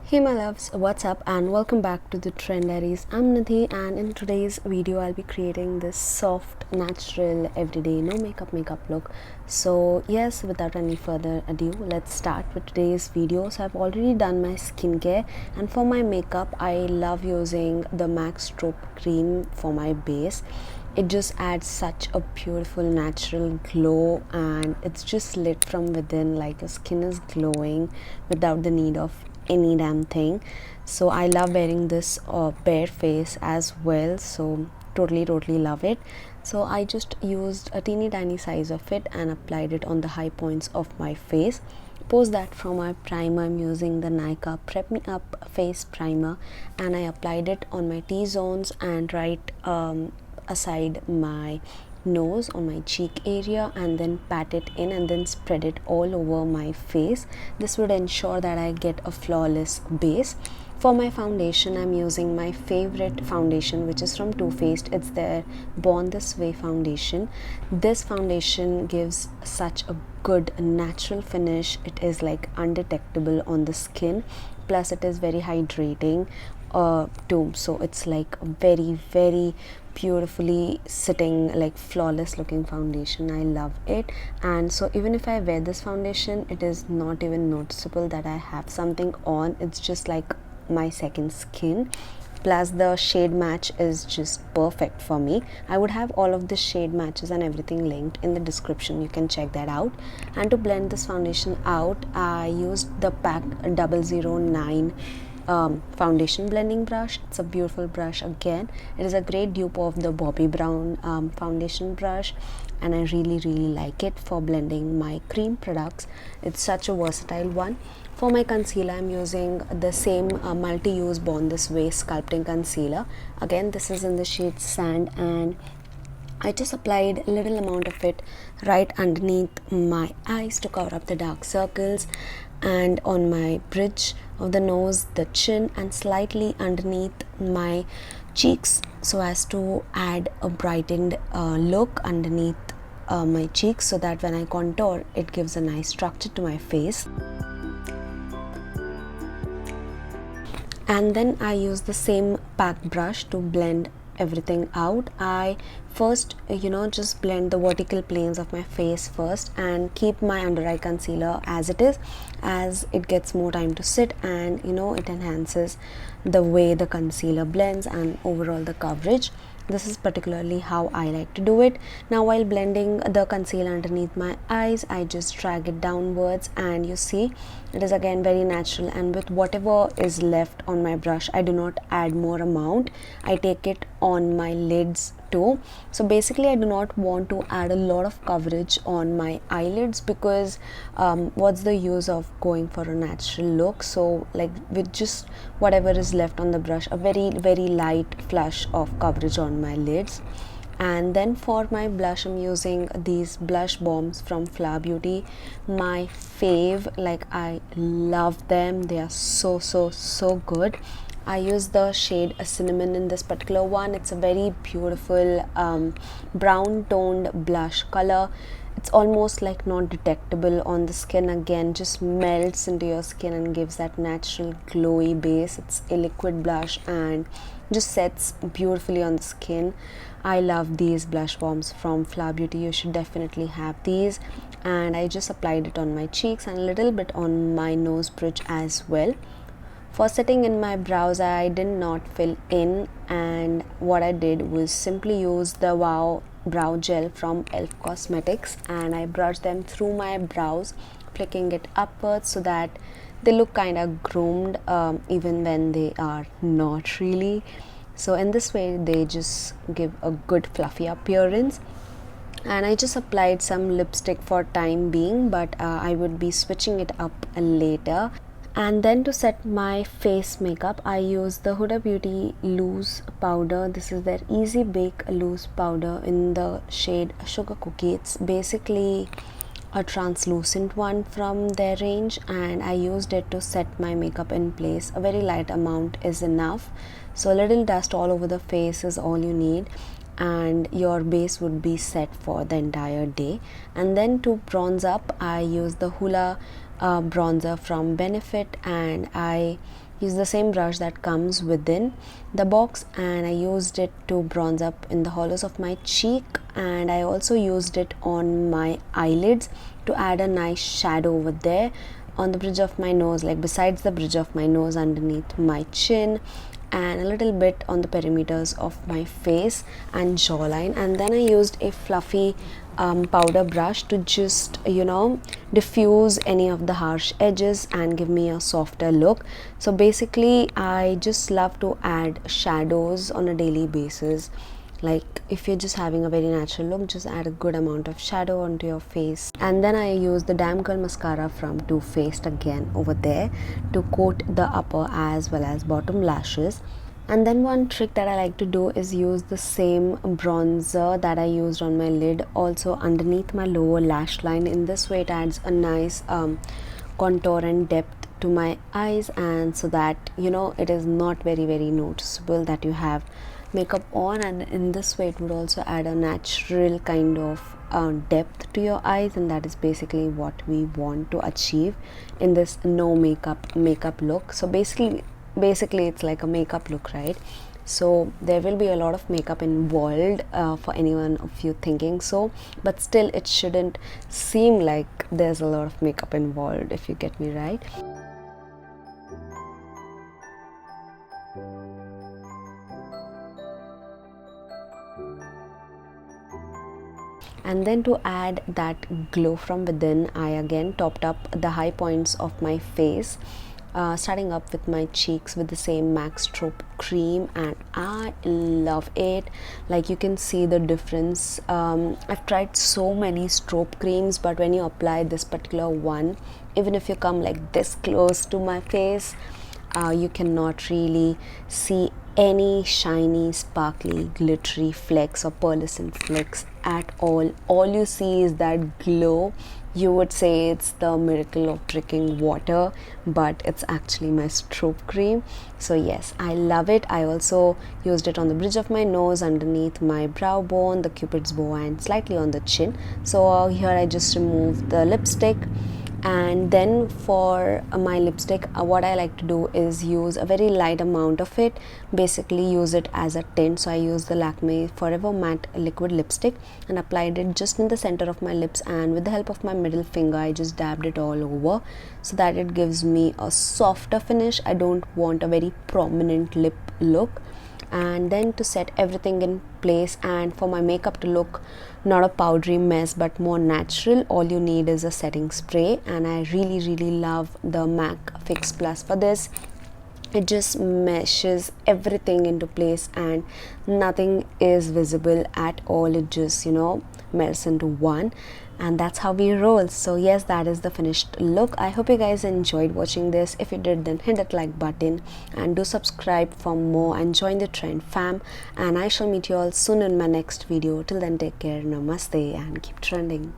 Hey my loves, what's up and welcome back to the Trend Diaries. I'm Nidhi and in today's video I'll be creating this soft, natural, everyday, no makeup look. So yes, without any further ado, let's start with today's video. So I've already done my skincare, and for my makeup I love using the MAC Strobe cream for my base. It just adds such a beautiful natural glow and it's just lit from within, like your skin is glowing without the need of any damn thing. So I love wearing this bare face as well, so totally love it. So I just used a teeny tiny size of it and applied it on the high points of my face. Post that, from my primer I'm using the Nykaa Prep Me Up face primer, and I applied it on my T-zones and right aside my nose, on my cheek area, and then pat it in and then spread it all over my face. This would ensure that I get a flawless base. For my foundation I'm using my favorite foundation, which is from Too Faced. It's their Born This Way foundation. This foundation gives such a good natural finish. It is like undetectable on the skin, plus it is very hydrating too. So it's like a very beautifully sitting, like flawless looking foundation. I love it. And so even if I wear this foundation, it is not even noticeable that I have something on. It's just like my second skin. Plus the shade match is just perfect for me. I would have all of the shade matches and everything linked in the description, you can check that out. And to blend this foundation out, I used the PAC 009 foundation blending brush. It's a beautiful brush. Again, it is a great dupe of the Bobbi Brown foundation brush, and I really like it for blending my cream products. It's such a versatile one. For my concealer I'm using the same multi-use Born This Way sculpting concealer. Again, this is in the shade Sand, and I just applied a little amount of it right underneath my eyes to cover up the dark circles, and on my bridge of the nose, the chin, and slightly underneath my cheeks, so as to add a brightened look underneath my cheeks, so that when I contour it gives a nice structure to my face. And then I use the same PAC brush to blend everything out. I first just blend the vertical planes of my face first and keep my under eye concealer as it is, as it gets more time to sit, and it enhances the way the concealer blends and overall the coverage. This is particularly how I like to do it. Now while blending the concealer underneath my eyes, I just drag it downwards, and you see it is again very natural, and with whatever is left on my brush, I do not add more amount. I take it on my lids too. So basically I do not want to add a lot of coverage on my eyelids, because what's the use of going for a natural look? So like with just whatever is left on the brush, a very light flush of coverage on my lids. And then for my blush I'm using these blush bombs from Flower Beauty, my fave. Like I love them, they are so good. I use the shade Cinnamon in this particular one. It's a very beautiful brown toned blush color. It's almost like not detectable on the skin. Again, just melts into your skin and gives that natural glowy base. It's a liquid blush and just sets beautifully on the skin. I love these blush bombs from Flower Beauty. You should definitely have these. And I just applied it on my cheeks and a little bit on my nose bridge as well. For setting in my brows, I did not fill in, and what I did was simply use the Wow brow gel from Elf Cosmetics, and I brushed them through my brows, flicking it upwards so that they look kind of groomed even when they are not really. So in this way they just give a good fluffy appearance. And I just applied some lipstick for time being, but I would be switching it up later. And then to set my face makeup, I use the Huda Beauty loose powder. This is their Easy Bake loose powder in the shade Sugar Cookie. It's basically a translucent one from their range, and I used it to set my makeup in place. A very light amount is enough, so a little dust all over the face is all you need, and your base would be set for the entire day. And then to bronze up, I use the Hoola bronzer from Benefit, and I use the same brush that comes within the box, and I used it to bronze up in the hollows of my cheek, and I also used it on my eyelids to add a nice shadow over there on the bridge of my nose, like besides the bridge of my nose, underneath my chin, and a little bit on the perimeters of my face and jawline. And then I used a fluffy powder brush to just diffuse any of the harsh edges and give me a softer look. So basically I just love to add shadows on a daily basis. Like if you're just having a very natural look, just add a good amount of shadow onto your face. And then I use the Damn Girl mascara from Too Faced again over there to coat the upper as well as bottom lashes. And then one trick that I like to do is use the same bronzer that I used on my lid also underneath my lower lash line. In this way it adds a nice contour and depth to my eyes, and so that it is not very noticeable that you have makeup on, and in this way it would also add a natural kind of depth to your eyes, and that is basically what we want to achieve in this no makeup look. So basically it's like a makeup look, right? So there will be a lot of makeup involved for anyone of you thinking so, but still it shouldn't seem like there's a lot of makeup involved, if you get me right. And then to add that glow from within, I again topped up the high points of my face, starting up with my cheeks with the same MAC strobe cream, and I love it. Like you can see the difference. I've tried so many strobe creams, but when you apply this particular one, even if you come like this close to my face, you cannot really see any shiny, sparkly, glittery flecks or pearlescent flecks at all. All you see is that glow. You would say it's the miracle of drinking water, but it's actually my strobe cream. So yes, I love it. I also used it on the bridge of my nose, underneath my brow bone, the cupid's bow, and slightly on the chin. So here I just removed the lipstick. And then for my lipstick, what I like to do is use a very light amount of it, basically use it as a tint. So I use the Lakme Forever Matte liquid lipstick and applied it just in the center of my lips, and with the help of my middle finger I just dabbed it all over so that it gives me a softer finish. I don't want a very prominent lip look. And then to set everything in place and for my makeup to look not a powdery mess but more natural, all you need is a setting spray, and I really love the MAC Fix Plus for this. It just meshes everything into place and nothing is visible at all. It just melts into one, and that's how we roll. So yes, that is the finished look. I hope you guys enjoyed watching this. If you did, then hit that like button and do subscribe for more and join the trend fam, and I shall meet you all soon in my next video. Till then, take care, namaste, and keep trending.